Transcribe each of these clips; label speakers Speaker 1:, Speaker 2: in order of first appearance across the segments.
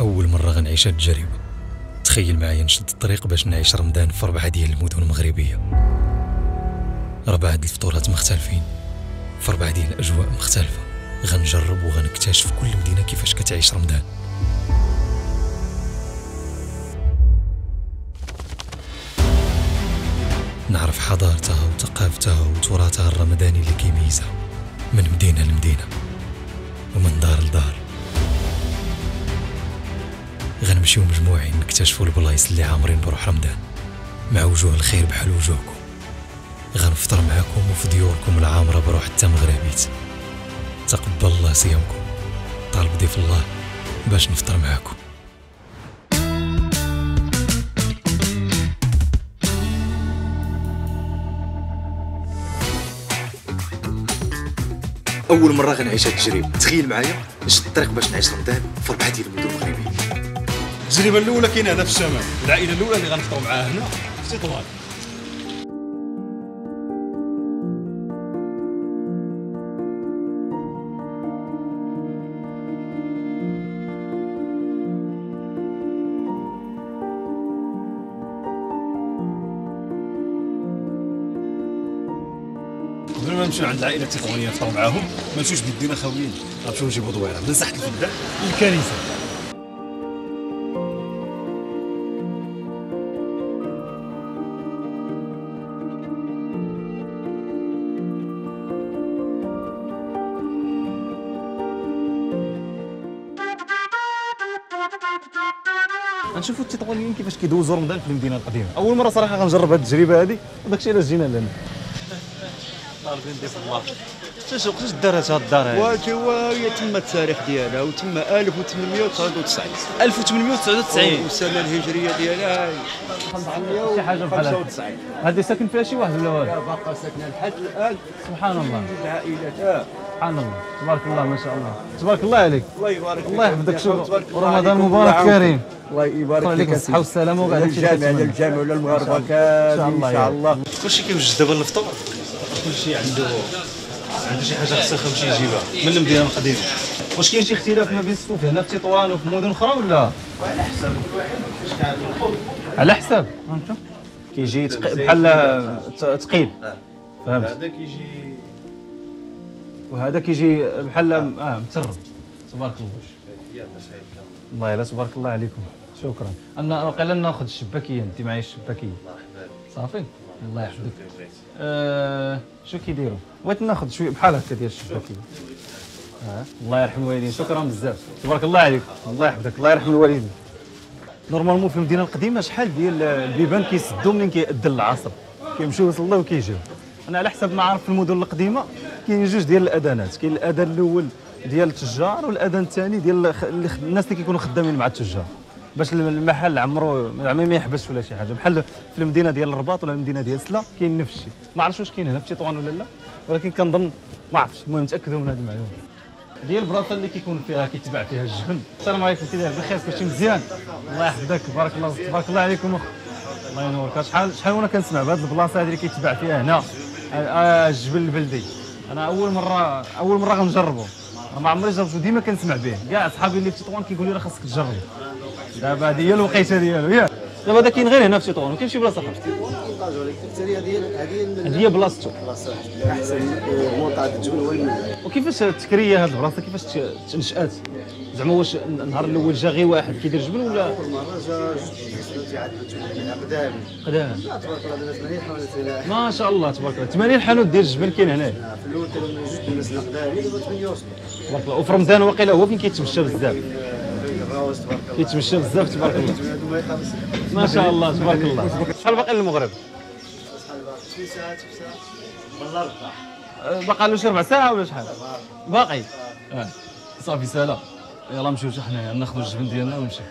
Speaker 1: أول مرة غنعيش هاد التجربة. تخيل معايا نشد الطريق باش نعيش رمضان في 4 ديال المدن المغربية، 4 ديال الفطورات مختلفين، في 4 ديال الأجواء مختلفة. غنجرب وغنكتشف كل مدينة كيفاش كتعيش رمضان. نعرف حضارتها وثقافتها وتراثها الرمضاني اللي كيميزها من مدينة لمدينة ومن دار لدار. غنمشيو مجموعين نكتشفوا البلايص اللي عامرين بروح رمضان مع وجوه الخير بحال وجوهكم. غنفطر معاكم وفي ديوركم العامرة بروح حتى مغربيت. تقبل الله صيامكم. طالب ضيف الله باش نفطر معاكم.
Speaker 2: اول مره غنعيش هاد التجربه. تخيل معايا نشد الطريق باش نعيش رمضان في 4 ديال المدن المغربيه.
Speaker 3: التجربه الاولى كاينه هنا في الشمال، العائله الاولى اللي غنفطروا معاها هنا في تطوان. قبل ما نمشيو عند العائله التطوانيه نفطروا معاهم ما نمشيوش بيدينا خاويين، غنمشيو نجيبوا دويره من ساحه الفداء للكنيسه. غنشوفوا التطوانيين كيفاش كيدوزوا رمضان في المدينه القديمه. اول مره صراحه غنجرب هذه التجربه هذه، وداكشي علاش جينا لهنا. طالبين ضيف الله. قداش دارت هاد الدار هذه؟
Speaker 4: هي تم التاريخ ديالها وتم 1899.
Speaker 3: 1899
Speaker 4: والسنه الهجريه ديالها
Speaker 3: شي حاجه بحال
Speaker 4: 95.
Speaker 3: هذه ساكن فيها شي واحد ولا والو؟
Speaker 4: باقا ساكنه لحد الان.
Speaker 3: سبحان الله.
Speaker 4: العائلات.
Speaker 3: سبحان الله، تبارك الله ما شاء الله، تبارك الله عليك.
Speaker 4: الله يبارك فيك.
Speaker 3: الله يحفظك. شوف ورمضان مبارك كريم.
Speaker 4: الله يبارك
Speaker 3: عليك
Speaker 4: فيك.
Speaker 3: الصحه والسلامه وكاع داكشي
Speaker 4: الجامع للجامع ولا المغاربه كامل ان شاء الله.
Speaker 3: كلشي كيوجد دابا للفطور، كلشي عنده شي حاجه خصو يمشي يجيبها من المدينه القديمه. واش كاين شي اختلاف ما بين السوق هنا في تطوان وفي مدن اخرى ولا؟ على حساب فهمت. كيجي بحال ثقيل. فهمت.
Speaker 5: هذا كيجي
Speaker 3: وهذا كيجي بحال مترب. تبارك الله. الله يلا تبارك الله عليكم. شكرا. انا وقيلا ناخذ الشباكيه، انت معايا الشباكيه. صافي الله يحفظك. شو كيديروا؟ بغيت ناخذ شويه بحال هكا ديال الشباكيه. الله يرحم الوالدين. شكرا بزاف. تبارك الله عليك. الله يحفظك. الله يرحم الوالدين. نورمالمون في المدينه القديمه شحال ديال البيبان كيسدوا منين كيأذن العصر، كيمشيو يصليو وكيجيو. انا على حسب ما عارف في المدن القديمه كاين جوج ديال الاذانات، كاين الاذان الاول ديال التجار والاذان الثاني ديال الناس اللي كيكونوا خدامين مع التجار، باش المحل عمرو ما يحبسش ولا شي حاجه. بحال في المدينه ديال الرباط ولا المدينه ديال سلا كاين نفس الشيء. ما عرفتش واش كاين هنا في تطوان ولا لا، ولكن كنظن ما عرفتش. المهم تاكدوا من هذه المعلومه ديال البلاصه اللي كيكون فيها كيتباع فيها الجبن. السلام عليكم سيدي، بخير كلشي مزيان؟ الله يحفظك. بارك الله تبارك الله عليكم. الله ينورك. شحال وانا كنسمع بهذه البلاصه هذه اللي كيتباع فيها هنا الجبن البلدي. انا اول مره غنجربه، ما عمري جربته، ديما كنسمع به. كاع صحابي اللي في تطوان كيقولوا لي راه خاصك تجرب. دابا هذه هي الوقيته ديالو ياك. دابا هذا كاين غير هنا في تطوان، وكاين شي بلاصه اخرى. هذه هي بلاصتو.
Speaker 4: احسن منطقه الجبن هو المنيا.
Speaker 3: وكيفاش التكريه هذه البلاصه كيفاش تنشات؟ زعما واش النهار الاول جا غير واحد كيدير جبن ولا؟
Speaker 4: اول مره جا جوج تيعدلوا الجبن قدام.
Speaker 3: قدام.
Speaker 4: تبارك الله دابا 80 حوالي.
Speaker 3: ما شاء الله تبارك الله. 80 حانوت ديال الجبن كاين هنا.
Speaker 4: في الاول كانوا جوج الناس قدام، دابا 8 وصلوا.
Speaker 3: تبارك الله. وفي رمضان واقيلا هو فين كيتمشى بزاف. كيتمشى بزاف تبارك الله. ما شاء الله تبارك الله. شحال باقي للمغرب؟
Speaker 4: شي ساعات والله
Speaker 3: باقي له شي 4 ساعات ولا شحال؟ باقي. صافي سالا. يلا نمشيو حتى حنايا ناخذوا الجبن ديالنا ونمشيو.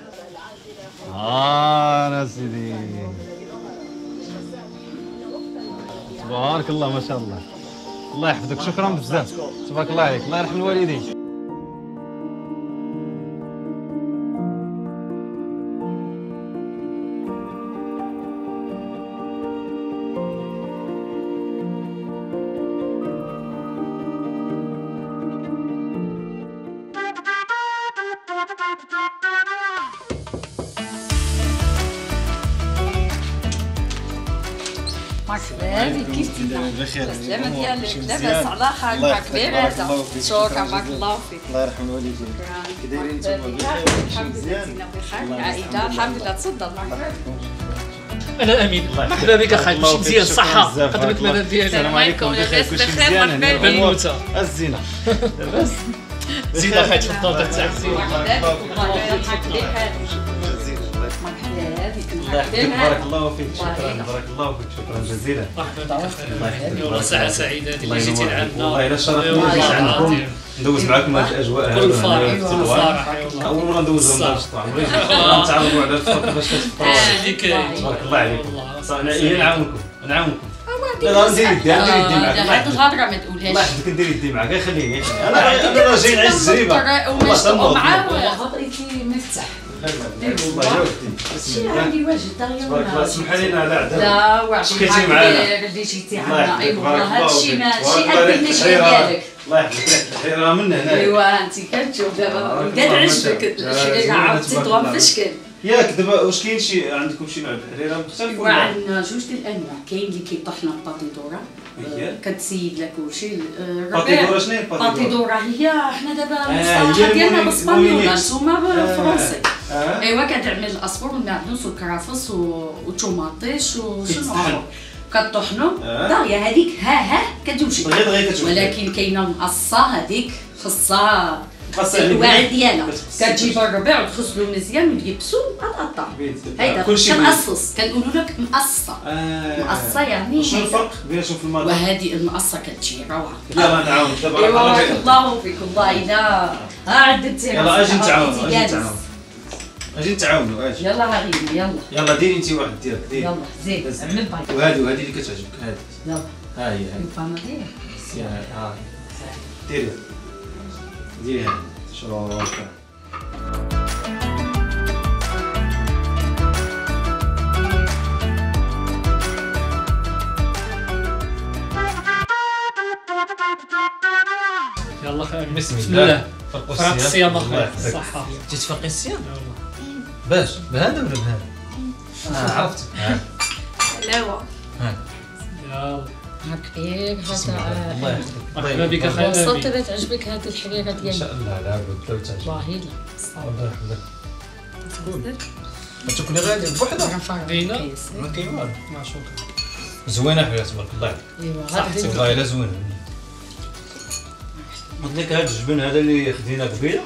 Speaker 3: انا سيدي تبارك الله ما شاء الله. الله يحفظك. شكرا بزاف. تبارك الله عليك. الله يرحم الوالدين.
Speaker 5: مرحبا بك كيفتينا؟
Speaker 6: بخير.
Speaker 5: السلامة ديالك
Speaker 6: مزيان.
Speaker 5: لاباس على خير
Speaker 6: الله
Speaker 5: معك
Speaker 6: يحفظك.
Speaker 5: بخير
Speaker 6: بارك
Speaker 5: هذا
Speaker 6: الله فيك.
Speaker 5: شكرا
Speaker 6: شكراً
Speaker 5: بارك
Speaker 6: جزيلاً.
Speaker 5: الله فيك
Speaker 6: الله يرحم الوالدين. كي دايرين نتوما بخير؟
Speaker 5: الحمد لله
Speaker 6: مزيان.
Speaker 5: زينا بخير
Speaker 6: الله
Speaker 5: العائلة
Speaker 6: يسلمك.
Speaker 5: الحمد لله تفضل مرحبا
Speaker 7: انا امين مرحبا بك اخاي كلشي مزيان صحه قدمك المدام ديالي
Speaker 6: السلام عليكم بخير كلشي مزيان
Speaker 7: بنوته
Speaker 6: الزينه لاباس
Speaker 7: زيد اخاي تفضل درت على الزين
Speaker 5: مرحبا بك الله يرحمك بحالك مرحبا بك
Speaker 6: الله يحفظك بارك الله فيك شكرا بارك الله فيك شكرا جزيلا
Speaker 7: والله ساعه سعيده هذه
Speaker 6: الله
Speaker 7: اللي جيتي
Speaker 6: ينور عليك.
Speaker 7: لعندنا
Speaker 6: والله الا شرفني نجي عندكم ندوز معكم هذه الاجواء هذه
Speaker 7: كل فرح
Speaker 6: هنا في
Speaker 7: كل
Speaker 6: تطوان.
Speaker 7: فرح
Speaker 6: اول مره ندوزو من الشطوع نتعرفوا على الفرق باش كتفطروا
Speaker 7: اللي كاين
Speaker 6: تبارك الله عليكم
Speaker 7: والله.
Speaker 6: صح انا نعاونكم لا ندير يدي ندير يدي معك الله
Speaker 5: هاد
Speaker 6: يحفظك.
Speaker 5: الهضرة ما
Speaker 6: الله
Speaker 5: تقولهاش
Speaker 6: يحفظك ندير يدي معك غير خليني انا راه جاي نعيش التجربه الله
Speaker 5: ومعاه
Speaker 6: تمام
Speaker 5: خاطريتي مرتاح
Speaker 6: الله يودي
Speaker 5: شي عندي واجد
Speaker 6: تبارك الله اسمح لينا على عذاب
Speaker 5: لا وعد
Speaker 6: شكيتي معانا.
Speaker 5: اللي جيتي
Speaker 6: الله
Speaker 5: عندنا
Speaker 6: يحفظك
Speaker 5: ايوا
Speaker 6: بارك الله
Speaker 5: هادشي
Speaker 6: فيك.
Speaker 5: ماشي
Speaker 6: تبارك الله
Speaker 5: قد
Speaker 6: ريحة
Speaker 5: المشي
Speaker 6: الحيرة.
Speaker 5: ديالك
Speaker 6: الله يحفظك ريحة الحيرة من هنا
Speaker 5: ايوا انت كتشوف دابا بدات
Speaker 6: الله
Speaker 5: عجبك
Speaker 6: ما شاء الله.
Speaker 5: الشريعه
Speaker 6: زوينة
Speaker 5: عاودتي
Speaker 6: تبارك
Speaker 5: تضرب
Speaker 6: الله.
Speaker 5: في الشكل
Speaker 6: ياك دابا واش كاين شي عندكم شي نوع الحريره مختلف ولا
Speaker 5: وعندنا جوج ديال الانواع كاين اللي كيطحنا بطاطيدورا
Speaker 6: هي؟
Speaker 5: كتسيد لك كلشي
Speaker 6: باتيدورا شنو هي
Speaker 5: بطاطيدورا هي حنا دابا
Speaker 6: هي
Speaker 5: المصطلحات ديالنا
Speaker 6: الموني-
Speaker 5: بالاسبانيول
Speaker 6: المونينيكس.
Speaker 5: نتوما بالفرنسي
Speaker 6: اه
Speaker 5: ايوا كتعمل الاصفر والمعدنوس والكرافس والطوماطيش وشنو
Speaker 6: كيتطحن.
Speaker 5: اخر كطحنو
Speaker 6: آه.
Speaker 5: دغيا هذيك ها كتوجد
Speaker 6: دغيا كتوجد.
Speaker 5: ولكن كاينه المقصه هذيك خاصها
Speaker 6: خاصها يعني
Speaker 5: الواعي ديالها
Speaker 6: كتخصص.
Speaker 5: كتجيب الربيع وتغسلو مزيان وتيبسو وتقطع
Speaker 6: بيت.
Speaker 5: هيدا
Speaker 6: كلشي
Speaker 5: كنقصص كنقولوا لك مقصه مقصه يعني
Speaker 6: شنو
Speaker 5: هيدا.
Speaker 6: الفرق بين شوف المرأة
Speaker 5: وهذه المقصه كتجي روعه
Speaker 6: يلا نعاون دابا
Speaker 5: ايوا
Speaker 6: راه
Speaker 5: بارك
Speaker 6: جاي.
Speaker 5: الله فيك والله الا عدتي
Speaker 6: يلا اجي نتعاونوا اجي
Speaker 5: جالس.
Speaker 6: نتعاونوا اجي نتعاونوا اجي
Speaker 5: يلا غريب يلا
Speaker 6: يلا ديري انت واحد ديالك ديري
Speaker 5: يلا زيد
Speaker 6: بس.
Speaker 5: عمل باي
Speaker 6: وهذه اللي كتعجبك هذه
Speaker 5: يلا
Speaker 6: ها هي هذه
Speaker 5: الفاما ديالك
Speaker 6: ها ديري ديري هذه شروق
Speaker 7: يلا خير
Speaker 6: بسم
Speaker 7: بسم
Speaker 6: الله.
Speaker 7: الله
Speaker 6: فرقوا
Speaker 7: فرق الصيام
Speaker 6: الله
Speaker 7: اخويا
Speaker 6: يحفظك.
Speaker 7: صحه
Speaker 1: تتفقي الصيام باش بهذا ولا بهذا عرفت
Speaker 5: حلاوه
Speaker 7: يلا
Speaker 5: ها كبير هذا
Speaker 6: الله يحفظك
Speaker 7: مرحبا بك اخي
Speaker 5: وصلت
Speaker 7: امين
Speaker 5: بغيت تعجبك هذه الحريره
Speaker 6: ان
Speaker 5: ديالي
Speaker 6: شاء الله لا بد لو تعجبك
Speaker 5: والله
Speaker 6: الله يحفظك
Speaker 1: ما تاكلي غادي بوحدها
Speaker 7: دينا؟
Speaker 1: ما كاين والو
Speaker 7: ما شكرا
Speaker 6: زوينه حياتي تبارك الله
Speaker 5: ايوا
Speaker 7: صحتك.
Speaker 6: والله الا زوينه قلت لك هذا الجبن هذا اللي خدينا قبيله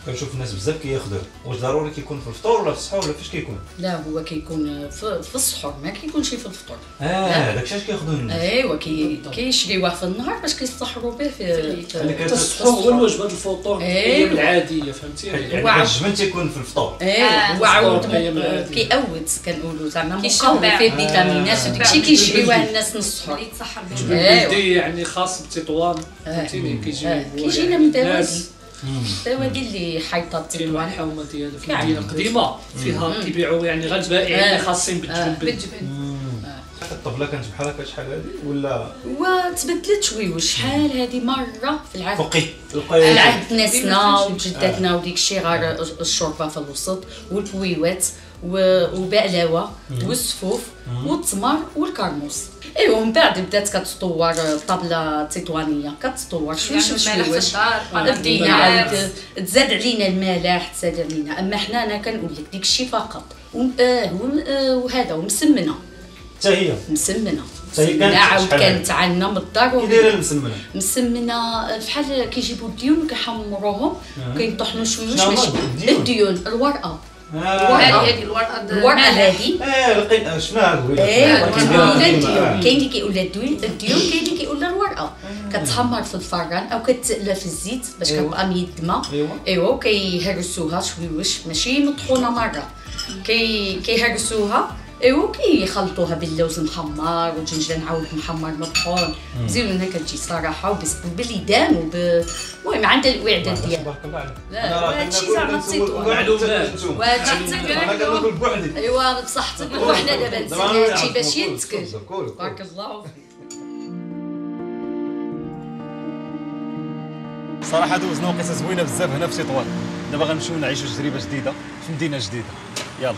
Speaker 6: كنشوف الناس بزاف كياخذوه واش ضروري كيكون في الفطور ولا في الصحه ولا فاش كيكون
Speaker 5: لا هو كيكون في السحور ما كيكونش في الفطور
Speaker 6: داكشي اش كياخذوه الناس
Speaker 5: ايوا كيشريوه في النهار باش كيستحروا به في
Speaker 7: السحور هو الوجبات الفطور
Speaker 5: أيوة.
Speaker 7: هي العاديه فهمتي
Speaker 6: يعني هذا الجبن تيكون في الفطور
Speaker 5: ايوا هو عود
Speaker 7: أيام العادية.
Speaker 5: كيقود كنقولوا زعما
Speaker 8: كيشبع.
Speaker 5: مقوي فيه فيتامينات وداكشي كيشريوه الناس من السحور
Speaker 8: يتصحى
Speaker 5: أيوة.
Speaker 7: بلدي يعني خاص بتطوان فهمتيني كيجي
Speaker 5: كيجينا من
Speaker 7: الناس
Speaker 5: بوادي بوادي اللي حيطه
Speaker 7: كاين واحد
Speaker 5: تطوان
Speaker 7: الحومه ديالها في
Speaker 5: كاع.
Speaker 7: المدينه القديمه فيها كيبيعوا يعني غير البائعين اللي خاصين بالجبن
Speaker 8: بالجبن
Speaker 6: الطبله كانت بحال هكا شحال هذه ولا
Speaker 5: وتبدلت شويه شحال هذه مره في العهد
Speaker 6: فوقي
Speaker 5: في العهد ناسنا وجداتنا وديك الشيء غير الشوربه في الوسط والبويوات وبقلاوه والسفوف والتمر والكرموس ايوا من بعد بدات كتطور الطابله التطوانيه كتطور شويه شويه بدينا عاود تزاد علينا الملاح تزاد علينا اما حنا انا كنقول لك ديك الشيء فقط وهذا ومسمنه
Speaker 6: حتى هي
Speaker 5: مسمنه
Speaker 6: هي كانت
Speaker 5: عاود
Speaker 6: شحال
Speaker 5: كانت عندنا من الدار
Speaker 6: كي دايره المسمنه
Speaker 5: مسمنه بحال كيجيبوا الديون وكيحمروهم وكيطحنوا شويه
Speaker 6: شنو هما
Speaker 5: باش
Speaker 6: الديون؟
Speaker 5: الديون الورقه
Speaker 8: هذه الورقه
Speaker 5: الورقه هذه
Speaker 6: لقيت شفناها قبيله
Speaker 5: ايوا
Speaker 6: كيديروها
Speaker 5: كاين
Speaker 6: ديما.
Speaker 5: كاين اللي كيقول لها الديون كاين اللي كيقول لها الورقه كتحمر في الفران او كتقلى في الزيت باش
Speaker 6: أيوة.
Speaker 5: كتبقى ميدمه
Speaker 6: ايوا
Speaker 5: ايوا وكيهرسوها شويوش ماشي مطحونه مره كيهرسوها ايوا كيخلطوها باللوز محمر والجنجلان عاود محمر مطحون زين هنا كتجي صراحه وباليدان المهم عندها الاعداد ديالها
Speaker 6: تبارك الله عليك
Speaker 5: لا هادشي زعما تيطوان
Speaker 7: معلومات.
Speaker 5: وهادشي
Speaker 6: انا كناكل بوحدي
Speaker 5: ايوا بصحتك وحنا دابا نزيد هادشي باش يتكل
Speaker 6: كول
Speaker 5: بارك الله فيك
Speaker 6: صراحه دوزنا وقيته زوينه بزاف هنا في تطوان دابا غنمشيو نعيشوا تجربه جديده في مدينه جديده يلا